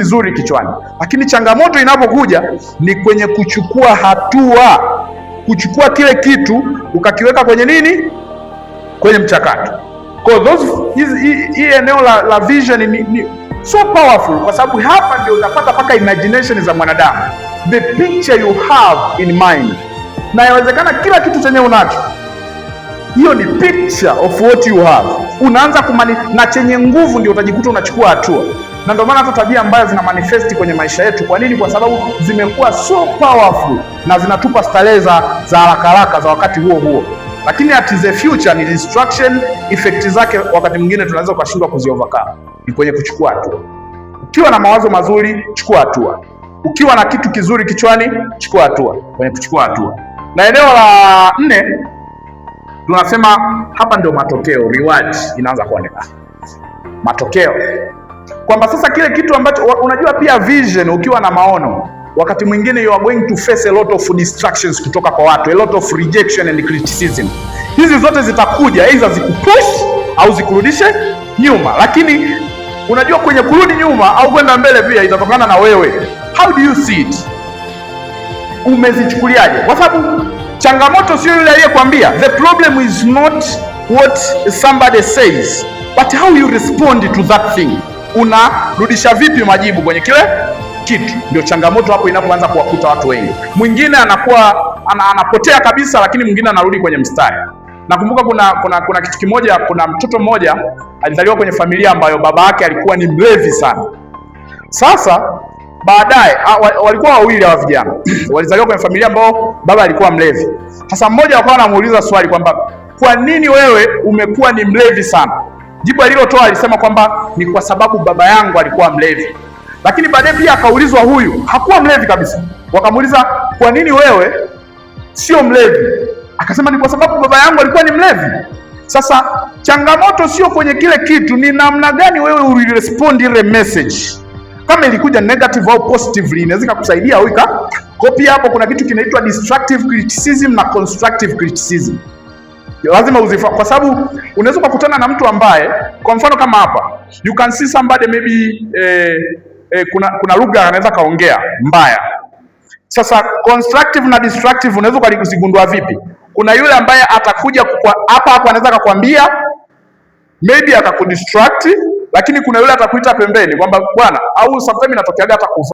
vizuri kichwani, lakini changamoto inapokuja ni kwenye kuchukua hatua, kuchukua kile kitu ukakiweka kwenye nini, kwenye mchakato. Kwa hii eneo la vision ni so powerful, kwa sababu hapa ndio unapata paka imagination za mwanadamu, the picture you have in mind. Na inawezekana kila kitu chenye unacho, hiyo ni picture of what you have. Unaanza na chenye nguvu ndio utajikuta unachukua hatua. Na ndio maana hata tabia ambazo zina manifesti kwenye maisha yetu. Kwa nini? Kwa sababu zimekuwa so powerful na zinatupa starehe za haraka haraka za wakati huo huo, lakini at the future ni destruction. Effect zake wakati mwingine tunaweza kushindwa kuziovercome. Ni kwenye kuchukua hatua. Ukiwa na mawazo mazuri, chukua hatua. Ukiwa na kitu kizuri kichwani, chukua hatua kwenye kuchukua hatua. Na eneo la 4 tunasema hapa ndio matokeo, reward inaanza kuonekana. Matokeo kwamba sasa kile kitu ambacho unajua, pia vision, ukiwa na maono, wakati mwingine you are going to face a lot of distractions kutoka kwa watu, a lot of rejection and criticism. Hizi zote zitakuja, either zikupush au zikurudishe nyuma, lakini unajua kwenye kurudi nyuma au kwenda mbele pia itatokana na wewe. How do you see it? Umezichukuliaje? Kwa sababu changamoto sio yule aliyekwambia. The problem is not what somebody says, but how you respond to that thing. Unarudisha vipi majibu kwenye kile kitu? Ndio changamoto hapo inapoanza kuwakuta watu wengi. Mwingine anakuwa anapotea kabisa, lakini mwingine anarudi kwenye mstari. Nakumbuka kuna kitu kimoja, kuna mtoto mmoja alizaliwa kwenye familia ambayo baba yake alikuwa ni mlevi sana. Sasa baadaye walikuwa wawili hawa vijana walizaliwa kwenye familia ambayo baba alikuwa mlevi. Sasa mmoja akawa anamuuliza swali kwamba kwa nini wewe umekuwa ni mlevi sana? Jibu alilotoa alisema kwamba ni kwa sababu baba yangu alikuwa mlevi. Lakini baadaye pia akaulizwa huyu, hakuwa mlevi kabisa. Wakamuuliza, kwa nini wewe sio mlevi? Akasema ni kwa sababu baba yangu alikuwa ni mlevi. Sasa changamoto sio kwenye kile kitu, ni namna gani wewe urespond ile message. Kama ilikuja negative au positively, inaweza kukusaidia au ikakopi. Hapo kuna kitu kinaitwa destructive criticism na constructive criticism. Lazima uzifahamu, kwa sababu unaweza kukutana na mtu ambaye, kwa mfano kama hapa, you can see somebody maybe kuna lugha anaweza kaongea mbaya. Sasa constructive na destructive unaweza kuzigundua vipi? Kuna yule ambaye atakuja hapa anaweza kukwambia maybe atakudistract, lakini kuna yule atakuita pembeni kwamba bwana, au sometimes inatokeaga hata